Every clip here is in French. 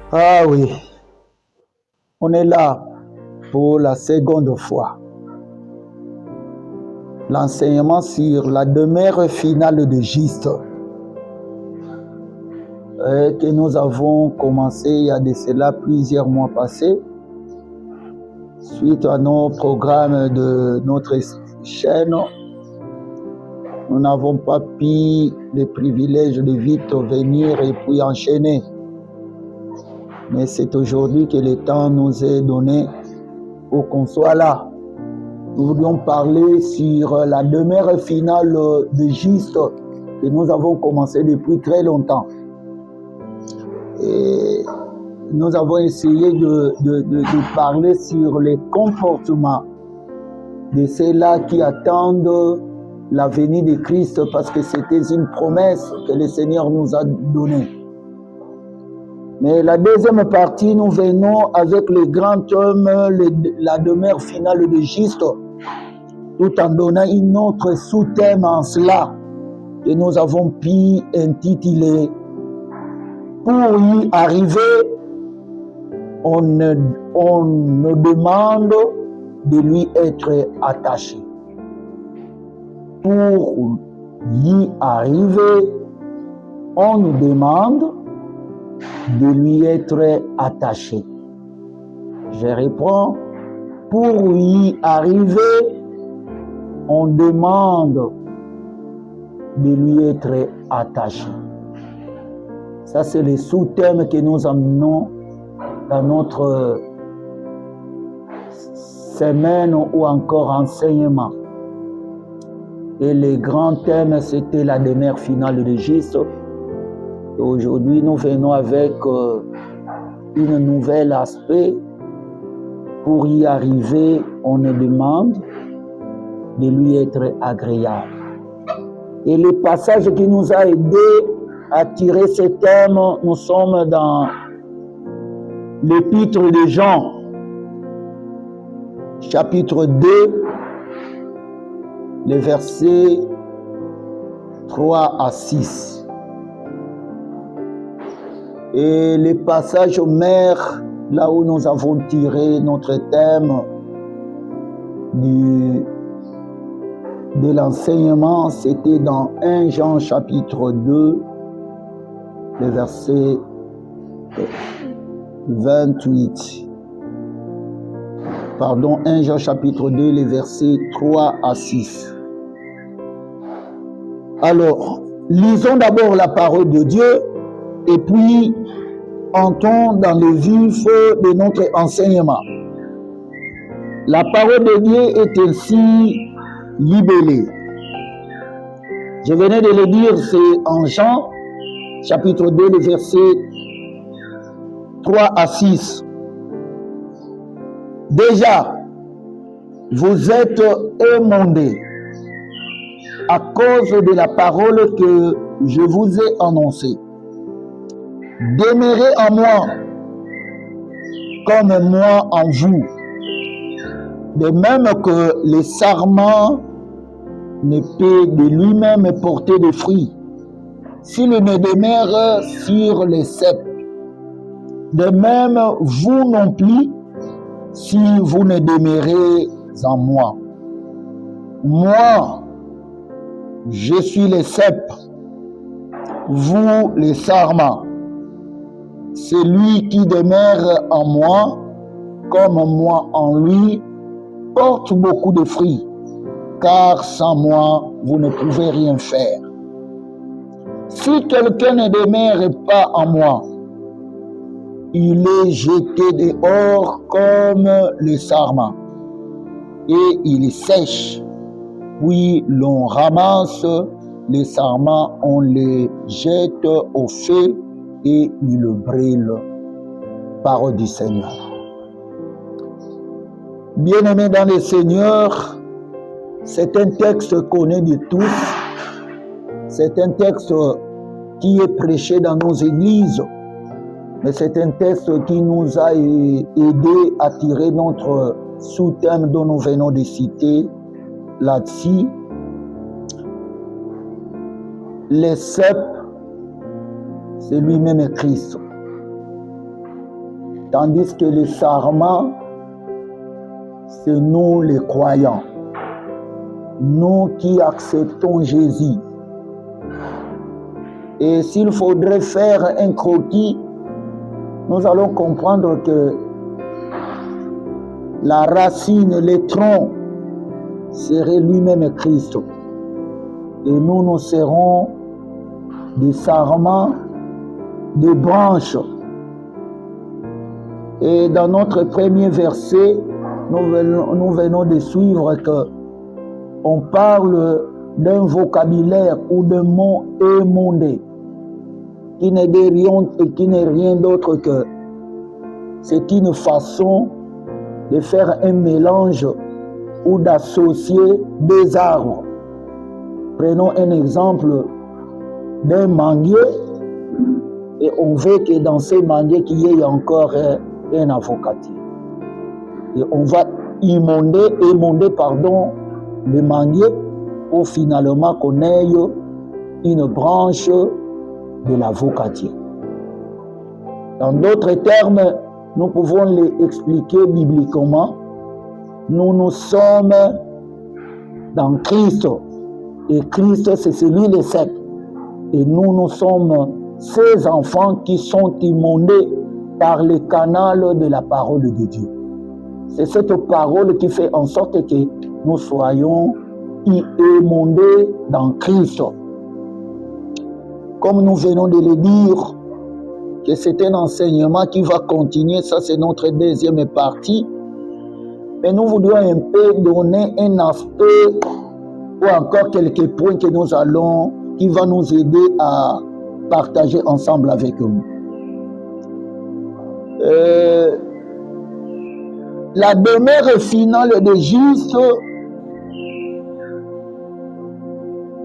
Ah oui, on est là pour la seconde fois. L'enseignement sur la demeure finale de Juste que nous avons commencé il y a de cela plusieurs mois passés suite à nos programmes de notre chaîne. Nous n'avons pas pu le privilège de vite venir et puis enchaîner. Mais c'est aujourd'hui que le temps nous est donné pour qu'on soit là. Nous voulions parler sur la demeure finale de Juste que nous avons commencé depuis très longtemps. Et nous avons essayé de parler sur les comportements de ceux-là qui attendent la venue de Christ parce que c'était une promesse que le Seigneur nous a donnée. Mais la deuxième partie, nous venons avec le grand thème, la demeure finale de Juste, tout en donnant une autre sous-thème en cela que nous avons pu intituler « Pour y arriver, on nous demande de lui être attaché. » Pour y arriver, on nous demande de lui être attaché. Je réponds, pour y arriver, on demande de lui être attaché. Ça, c'est le sous-thème que nous amenons dans notre semaine ou encore enseignement. Et le grand thème, c'était la demeure finale de Juste. Et aujourd'hui, nous venons avec un nouvel aspect. Pour y arriver, on nous demande de lui être agréable. Et le passage qui nous a aidés à tirer ce thème, nous sommes dans l'épître de Jean, chapitre 2, les versets 3 à 6. Et le passage mère, là où nous avons tiré notre thème de l'enseignement, c'était dans 1 Jean chapitre 2, le verset 28. Pardon, 1 Jean chapitre 2, les versets 3 à 6. Alors, lisons d'abord la parole de Dieu et puis entrons dans le vif de notre enseignement. La parole de Dieu est ainsi libellée. Je venais de le dire, c'est en Jean chapitre 2, les versets 3 à 6. Déjà, vous êtes émondés à cause de la parole que je vous ai annoncée. Demeurez en moi, comme moi en vous. De même que le sarment ne peut de lui-même porter de fruits s'il ne demeure sur les cèpes. De même, vous non plus, si vous ne demeurez en moi. Moi, je suis le cep, vous les sarments. Celui qui demeure en moi, comme moi en lui, porte beaucoup de fruits, car sans moi, vous ne pouvez rien faire. Si quelqu'un ne demeure pas en moi, il est jeté dehors comme le sarment, et il sèche. Puis l'on ramasse les sarments, on les jette au feu et ils brûlent. Parole du Seigneur. Bien-aimés dans le Seigneur, c'est un texte connu de tous. C'est un texte qui est prêché dans nos églises. Mais c'est un texte qui nous a aidé à tirer notre sous-thème dont nous venons de citer là-dessus. Les cèpes, c'est lui-même Christ. Tandis que les sarments, c'est nous les croyants. Nous qui acceptons Jésus. Et s'il faudrait faire un croquis, nous allons comprendre que la racine, le tronc, serait lui-même Christ. Et nous serons des sarments, des branches. Et dans notre premier verset, nous venons de suivre que on parle d'un vocabulaire ou d'un mot émondé qui n'est rien d'autre que c'est une façon de faire un mélange ou d'associer des arbres. Prenons un exemple d'un manguier et on veut que dans ce manguier qu'il y ait encore un avocatier. Et on va émonder le manguier pour finalement qu'on ait une branche de l'avocatier. Dans d'autres termes, nous pouvons l'expliquer bibliquement. Nous sommes dans Christ. Et Christ, c'est celui de cep. Et nous sommes ces enfants qui sont immondés par le canal de la parole de Dieu. C'est cette parole qui fait en sorte que nous soyons immondés dans Christ. Comme nous venons de le dire, que c'est un enseignement qui va continuer, ça c'est notre deuxième partie. Mais nous voudrions un peu donner un aspect ou encore quelques points que nous allons, qui va nous aider à partager ensemble avec vous. La demeure finale de Christ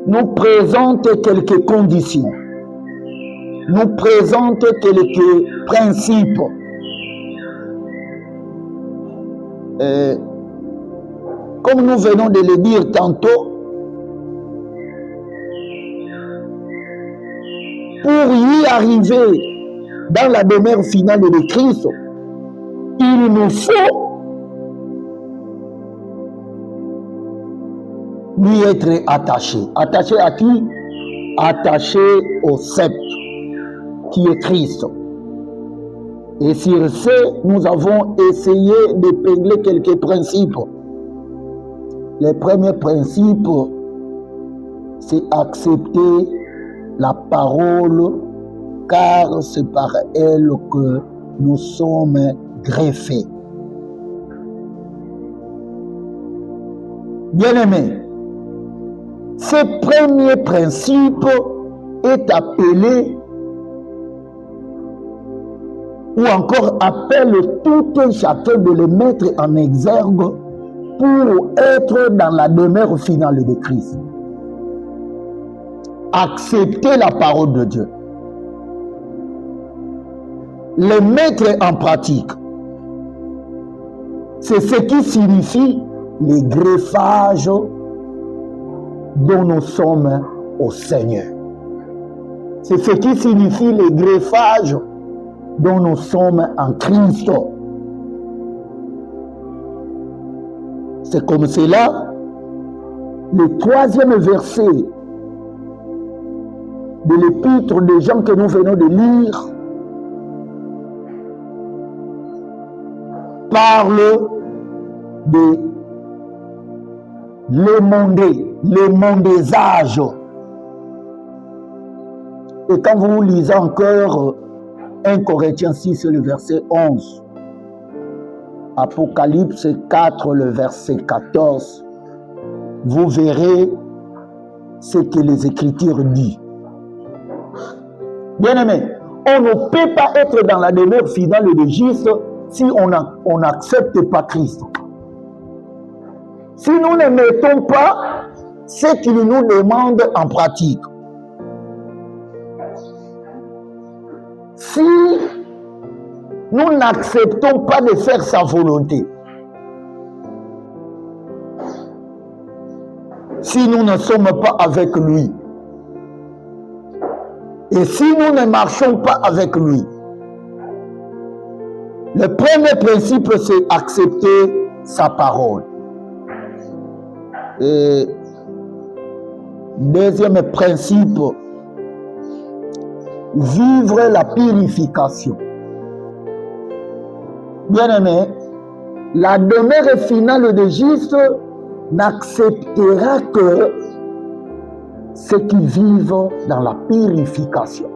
nous présente quelques conditions, nous présente quelques principes. Comme nous venons de le dire tantôt, pour y arriver dans la demeure finale de Christ, il nous faut lui être attaché. Attaché à qui? Attaché au sceptre qui est Christ. Et sur ce, nous avons essayé d'épingler quelques principes. Le premier principe, c'est accepter la parole, car c'est par elle que nous sommes greffés. Bien-aimés, ce premier principe est appelé ou encore appelle tout un chacun de le mettre en exergue pour être dans la demeure finale de Christ. Accepter la parole de Dieu. Le mettre en pratique. C'est ce qui signifie le greffage dont nous sommes au Seigneur. C'est ce qui signifie le greffage dont nous sommes en Christ. C'est comme cela, le troisième verset de l'épître de Jean que nous venons de lire parle de l'émondésage. Et quand vous lisez encore 1 Corinthiens 6, le verset 11, Apocalypse 4, le verset 14, vous verrez ce que les Écritures disent. Bien-aimés, on ne peut pas être dans la demeure finale de Christ si on n'accepte pas Christ. Si nous ne mettons pas ce qu'il nous demande en pratique. Si nous n'acceptons pas de faire sa volonté, si nous ne sommes pas avec lui, et si nous ne marchons pas avec lui, Le premier principe, c'est accepter sa parole. Et deuxième principe, vivre la purification. Bien-aimé, la demeure finale de juste n'acceptera que ceux qui vivent dans la purification.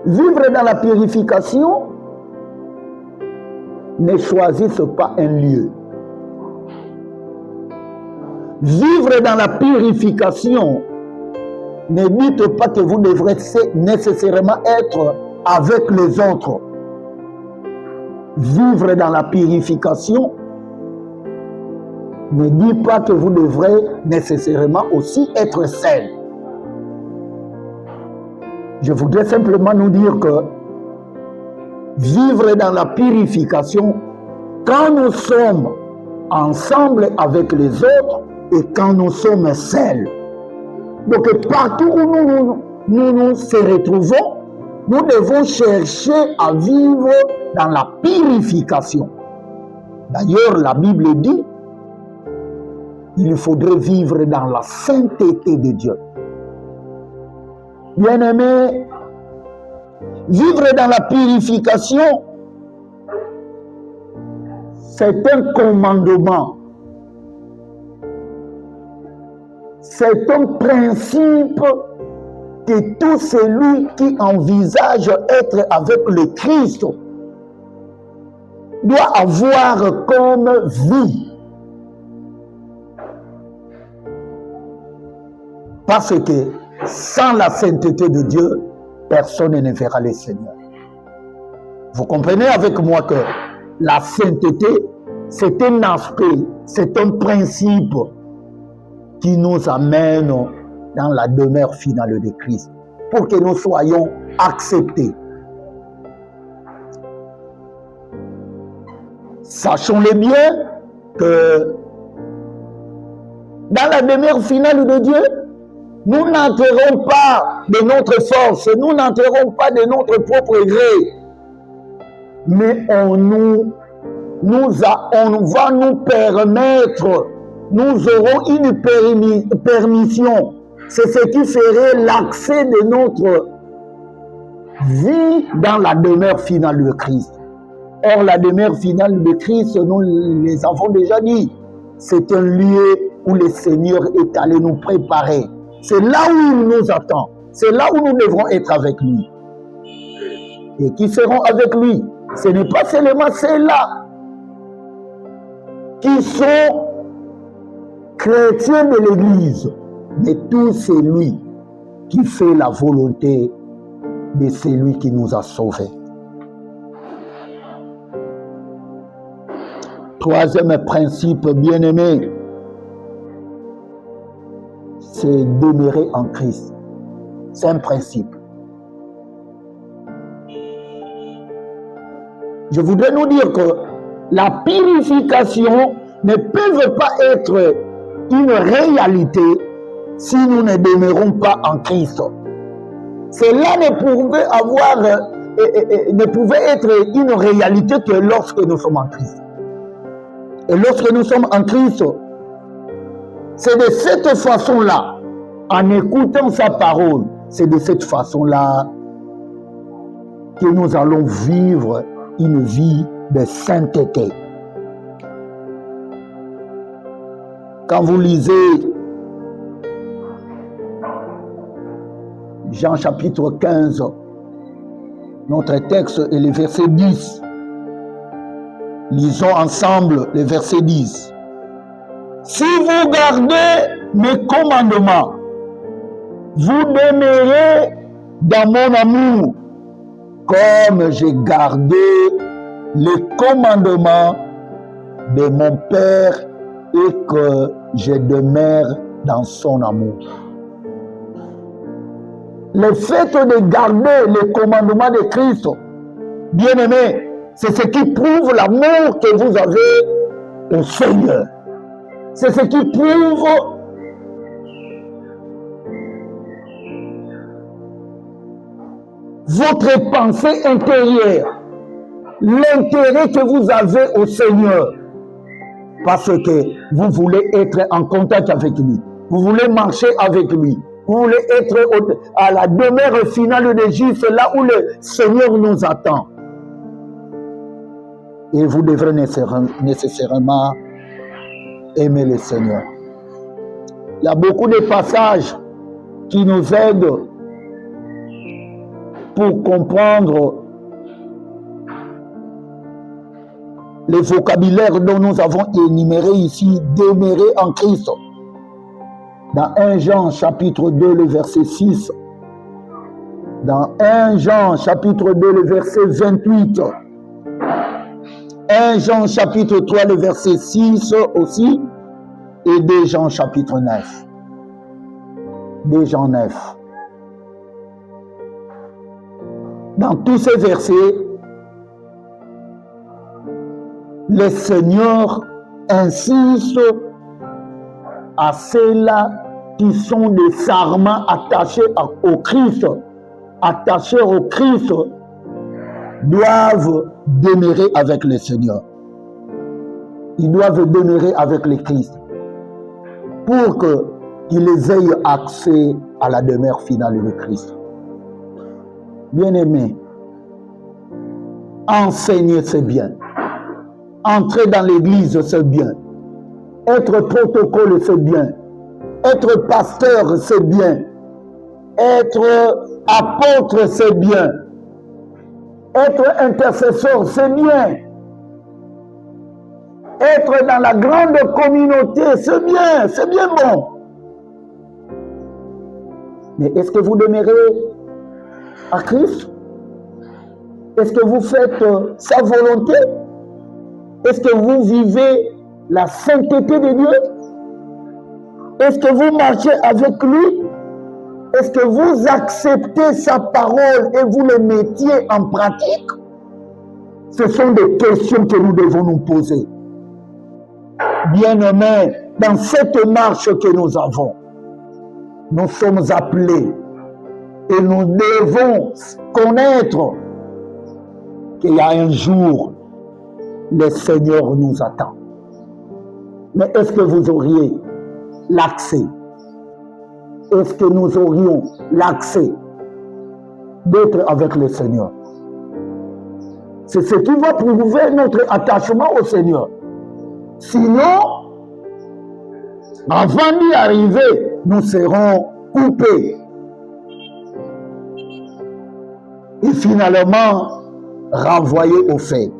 Vivre dans la purification, ne choisissez pas un lieu. Vivre dans la purification, ne dites pas que vous devrez nécessairement être avec les autres. Vivre dans la purification ne dit pas que vous devrez nécessairement aussi être seul. Je voudrais simplement nous dire que vivre dans la purification, quand nous sommes ensemble avec les autres et quand nous sommes seuls. Donc partout où nous se retrouvons, nous devons chercher à vivre dans la purification. D'ailleurs, la Bible dit, il faudrait vivre dans la sainteté de Dieu. Bien-aimés, vivre dans la purification, c'est un commandement. C'est un principe que tout celui qui envisage être avec le Christ doit avoir comme vie. Parce que sans la sainteté de Dieu, personne ne verra le Seigneur. Vous comprenez avec moi que la sainteté, c'est un aspect, c'est un principe qui nous amène dans la demeure finale de Christ, pour que nous soyons acceptés. Sachons-le bien que dans la demeure finale de Dieu, nous n'entrerons pas de notre force, nous n'entrerons pas de notre propre gré, mais on va nous permettre, nous aurons une permission. C'est ce qui ferait l'accès de notre vie dans la demeure finale de Christ. Or, la demeure finale de Christ, nous les avons déjà dit, c'est un lieu où le Seigneur est allé nous préparer. C'est là où il nous attend. C'est là où nous devrons être avec lui. Et qui seront avec lui, ce n'est pas seulement ceux-là qui sont chrétiens de l'Église, mais tout celui qui fait la volonté de celui qui nous a sauvés. Troisième principe, bien-aimé, c'est demeurer en Christ. C'est un principe. Je voudrais nous dire que la purification ne peut pas être une réalité si nous ne demeurons pas en Christ. Cela ne pouvait être une réalité que lorsque nous sommes en Christ. Et lorsque nous sommes en Christ, c'est de cette façon-là, en écoutant sa parole, c'est de cette façon-là que nous allons vivre une vie de sainteté. Quand vous lisez Jean chapitre 15, notre texte est le verset 10. Lisons ensemble le verset 10. Si vous gardez mes commandements, vous demeurez dans mon amour, comme j'ai gardé les commandements de mon Père et que je demeure dans son amour. Le fait de garder les commandements de Christ, bien-aimé, c'est ce qui prouve l'amour que vous avez au Seigneur. C'est ce qui prouve votre pensée intérieure. l'intérêt que vous avez au Seigneur. Parce que vous voulez être en contact avec lui. Vous voulez marcher avec lui. Vous voulez être à la demeure finale de Jésus, là où le Seigneur nous attend. Et vous devrez nécessairement aimer le Seigneur. Il y a beaucoup de passages qui nous aident pour comprendre les vocabulaires dont nous avons énuméré ici, demeurer en Christ. Dans 1 Jean chapitre 2, le verset 6. Dans 1 Jean chapitre 2, le verset 28. 1 Jean chapitre 3, le verset 6 aussi. Et 2 Jean chapitre 9. 2 Jean 9. Dans tous ces versets, le Seigneur insiste à ceux-là qui sont des sarments attachés au Christ, doivent demeurer avec le Seigneur. Ils doivent demeurer avec le Christ pour qu'ils aient accès à la demeure finale de Christ. Bien-aimés, enseigner c'est bien. Entrer dans l'église c'est bien. Être protocole c'est bien. Être pasteur c'est bien. Être apôtre c'est bien. Être intercesseur c'est bien. Être dans la grande communauté c'est bien bon. Mais est-ce que vous demeurez à Christ? Est-ce que vous faites sa volonté? Est-ce que vous vivez la sainteté de Dieu? Est-ce que vous marchez avec lui? Est-ce que vous acceptez sa parole et vous le mettiez en pratique? Ce sont des questions que nous devons nous poser. Bien-aimés, dans cette marche que nous avons, nous sommes appelés et nous devons connaître qu'il y a un jour, le Seigneur nous attend. Mais est-ce que vous auriez l'accès? Est-ce que nous aurions l'accès d'être avec le Seigneur? C'est ce qui va prouver notre attachement au Seigneur. Sinon, avant d'y arriver, nous serons coupés. Et finalement, renvoyés au fait.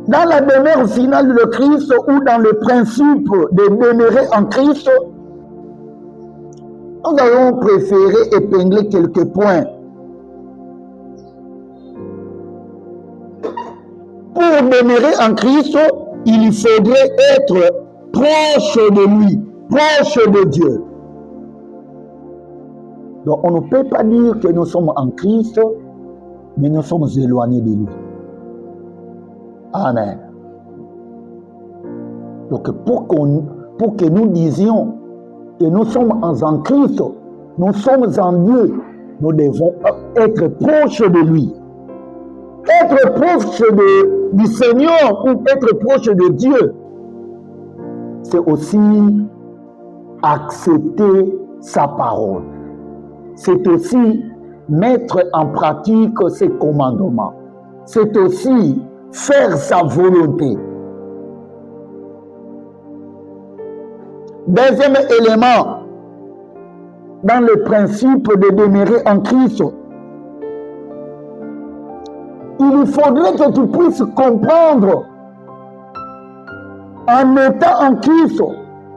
Dans la demeure finale de Christ ou dans le principe de demeurer en Christ, nous allons préférer épingler quelques points. Pour demeurer en Christ, il faudrait être proche de lui, proche de Dieu. Donc on ne peut pas dire que nous sommes en Christ, mais nous sommes éloignés de lui. Amen. Donc pour que nous disions que nous sommes en Christ, nous sommes en Dieu, nous devons être proches de lui. Être proche du Seigneur ou être proche de Dieu, c'est aussi accepter sa parole. C'est aussi mettre en pratique ses commandements. C'est aussi faire sa volonté. Deuxième élément, dans le principe de demeurer en Christ, il faudrait que tu puisses comprendre, en étant en Christ,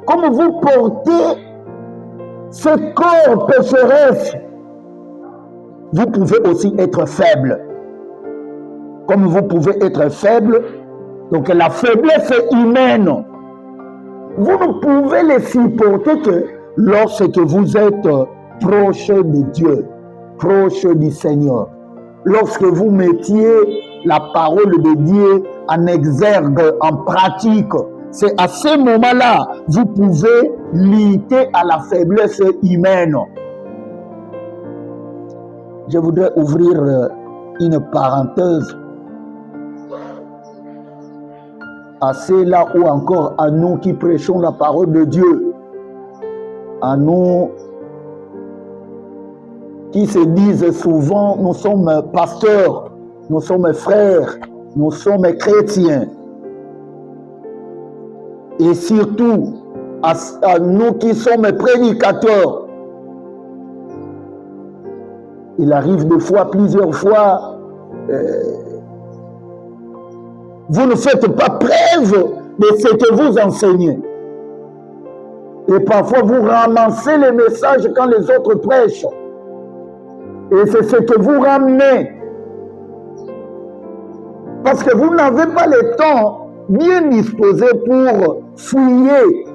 comme vous portez ce corps pécheresse, vous pouvez aussi être faible. Comme vous pouvez être faible, donc la faiblesse humaine, vous ne pouvez les supporter que lorsque vous êtes proche de Dieu, proche du Seigneur. Lorsque vous mettiez la parole de Dieu en exergue, en pratique, c'est à ce moment-là vous pouvez lutter à la faiblesse humaine. Je voudrais ouvrir une parenthèse à ceux-là ou encore à nous qui prêchons la parole de Dieu, à nous qui se disent souvent, nous sommes pasteurs, nous sommes frères, nous sommes chrétiens. Et surtout, à nous qui sommes prédicateurs. Il arrive des fois, plusieurs fois, vous ne faites pas preuve de ce que vous enseignez. Et parfois, vous ramassez les messages quand les autres prêchent. Et c'est ce que vous ramenez. Parce que vous n'avez pas le temps bien disposé pour fouiller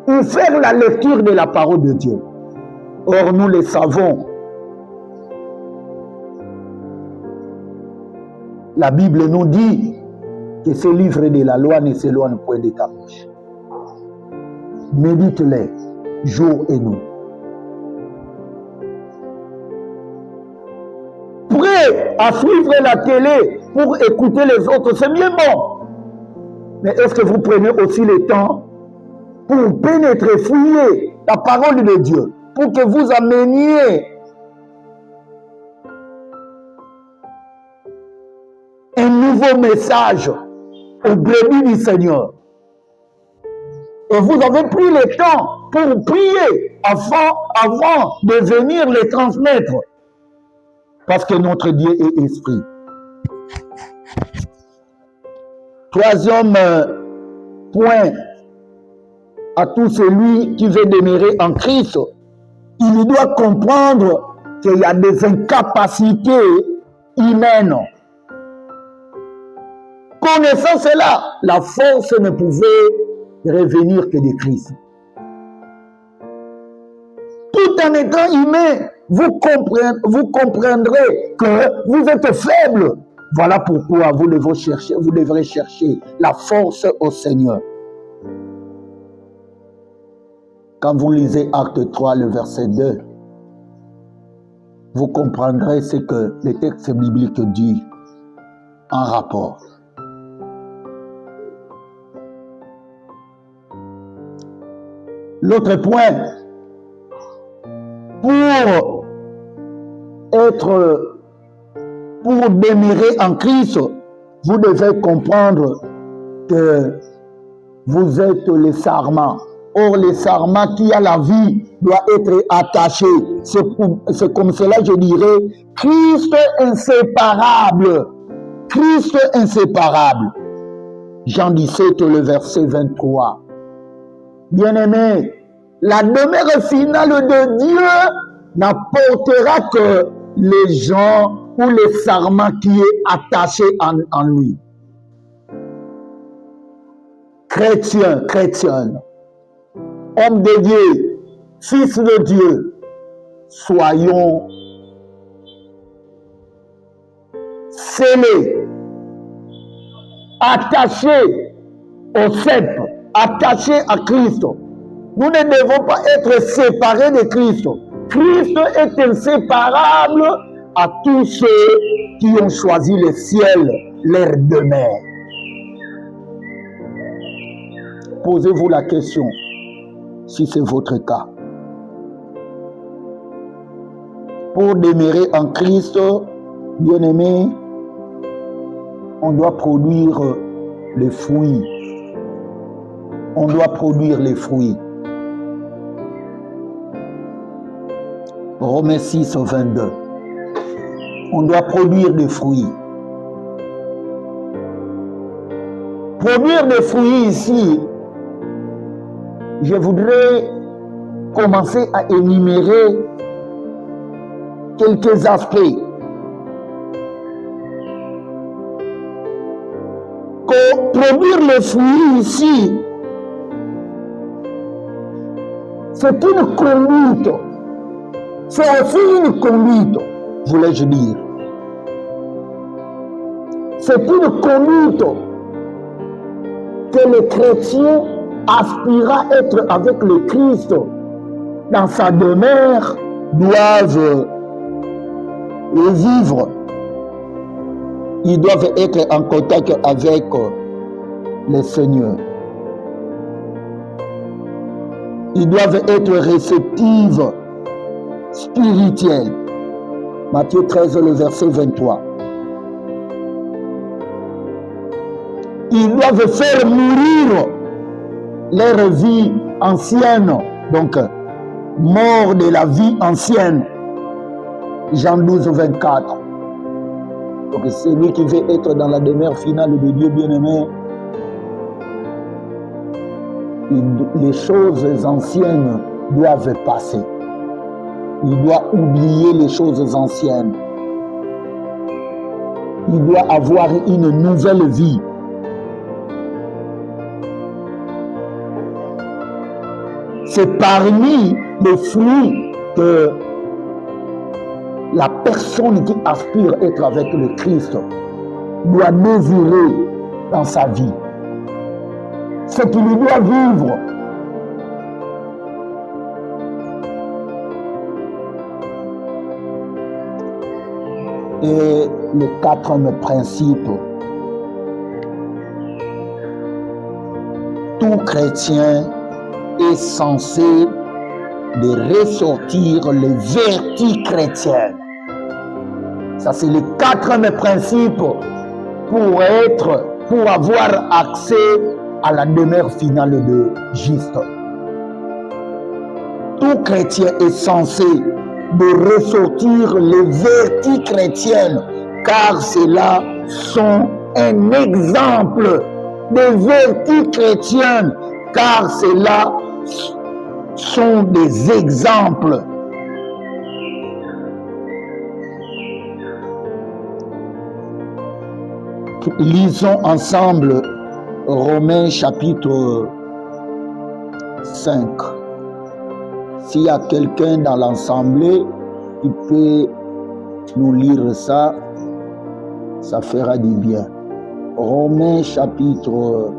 ou faire la lecture de la parole de Dieu. Or, nous le savons. La Bible nous dit que ce livre de la loi ne s'éloigne point de ta bouche. Médite-les jour et nuit. Prêt à suivre la télé pour écouter les autres, c'est bien bon. Mais est-ce que vous prenez aussi le temps pour pénétrer, fouiller la parole de Dieu, pour que vous ameniez un nouveau message au brebis du Seigneur? Et vous avez pris le temps pour prier avant de venir les transmettre. Parce que notre Dieu est esprit. Troisième point, à tout celui qui veut demeurer en Christ, il doit comprendre qu'il y a des incapacités humaines. Connaissant cela, la force ne pouvait revenir que de Christ. Tout en étant humain, vous comprendrez que vous êtes faible. Voilà pourquoi vous devrez chercher la force au Seigneur. Quand vous lisez Acte 3, le verset 2, vous comprendrez ce que le texte biblique dit en rapport. L'autre point, pour demeurer en Christ, vous devez comprendre que vous êtes les sarments. Or, les sarments qui a la vie doit être attaché. C'est comme cela, je dirais, Christ inséparable. Christ inséparable. Jean 17, le verset 23. Bien-aimés, la demeure finale de Dieu n'apportera que les gens ou les sarments qui est attaché en lui. Chrétiens, chrétiennes, hommes de Dieu, fils de Dieu, soyons scellés, attachés au cep, attachés à Christ. Nous ne devons pas être séparés de Christ. Christ est inséparable à tous ceux qui ont choisi le ciel, leur demeure. Posez-vous la question, si c'est votre cas. Pour demeurer en Christ, bien-aimés, on doit produire les fruits. On doit produire les fruits. Romains 6, 22. On doit produire des fruits. Produire des fruits ici, je voudrais commencer à énumérer quelques aspects. Produire les fruits ici, c'est une conduite. C'est aussi une conduite, voulais-je dire. C'est une conduite que les chrétiens aspirent à être avec le Christ dans sa demeure doivent vivre. ils doivent être en contact avec le Seigneur. Ils doivent être réceptifs, spirituels. Matthieu 13, le verset 23. Ils doivent faire mourir leur vie ancienne. Donc, mort de la vie ancienne. Jean 12, 24. Donc, celui qui veut être dans la demeure finale de Dieu bien-aimé, les choses anciennes doivent passer. Il doit oublier les choses anciennes. Il doit avoir une nouvelle vie. C'est parmi les fruits que la personne qui aspire à être avec le Christ doit désirer dans sa vie. Ce qu'il doit vivre. Et le quatrième principe, tout chrétien est censé de ressortir les vertus chrétiennes. Ça, c'est le quatrième principe pour avoir accès à la demeure finale de Christ. Tout chrétien est censé de ressortir les vertus chrétiennes, car ceux-là sont un exemple des vertus chrétiennes, car ceux-là sont des exemples. Lisons ensemble Romains chapitre 5. S'il y a quelqu'un dans l'assemblée qui peut nous lire ça, ça fera du bien. Romains chapitre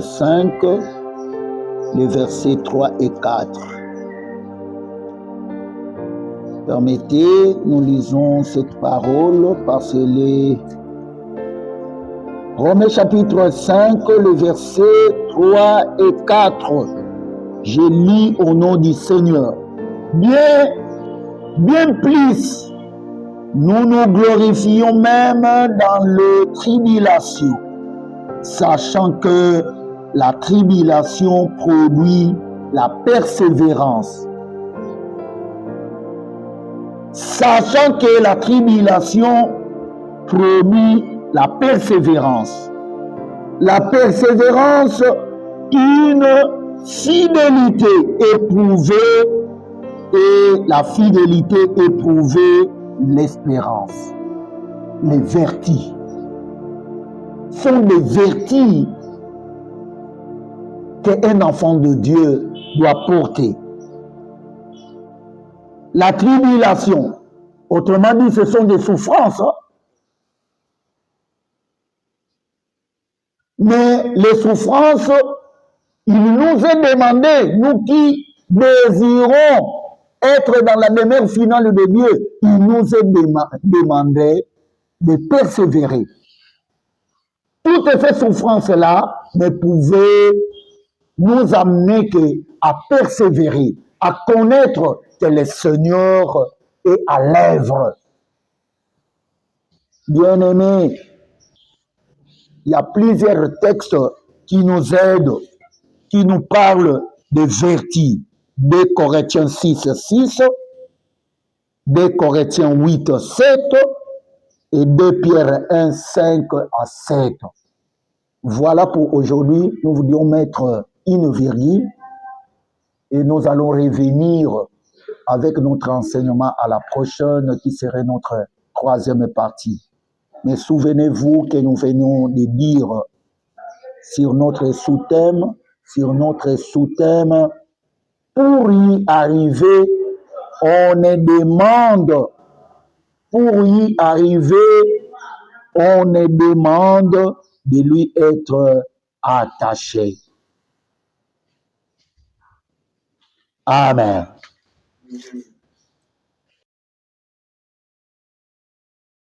5, les versets 3 et 4. Permettez, nous lisons cette parole parce que les Romains chapitre 5, le verset 3 et 4. Je lis au nom du Seigneur. Bien plus, nous nous glorifions même dans les tribulations, sachant que la tribulation produit la persévérance. Sachant que la tribulation produit la persévérance. La persévérance, une fidélité éprouvée, et la fidélité éprouvée, l'espérance. Les vertus sont des vertus qu'un enfant de Dieu doit porter. La tribulation, autrement dit, ce sont des souffrances. Mais les souffrances, il nous est demandé, nous qui désirons être dans la demeure finale de Dieu, il nous est demandé de persévérer. Toutes ces souffrances-là ne pouvaient nous amener qu'à persévérer, à connaître que le Seigneur est à l'œuvre. Bien-aimés, il y a plusieurs textes qui nous aident, qui nous parlent de vertus. 2 Corinthiens 6, 6, 2 Corinthiens 8, 7 et 2 Pierre 1, 5 à 7. Voilà pour aujourd'hui. Nous voulions mettre une virgule et nous allons revenir avec notre enseignement à la prochaine qui serait notre troisième partie. Mais souvenez-vous que nous venons de dire sur notre sous-thème, pour y arriver, on demande de lui être attaché. Amen.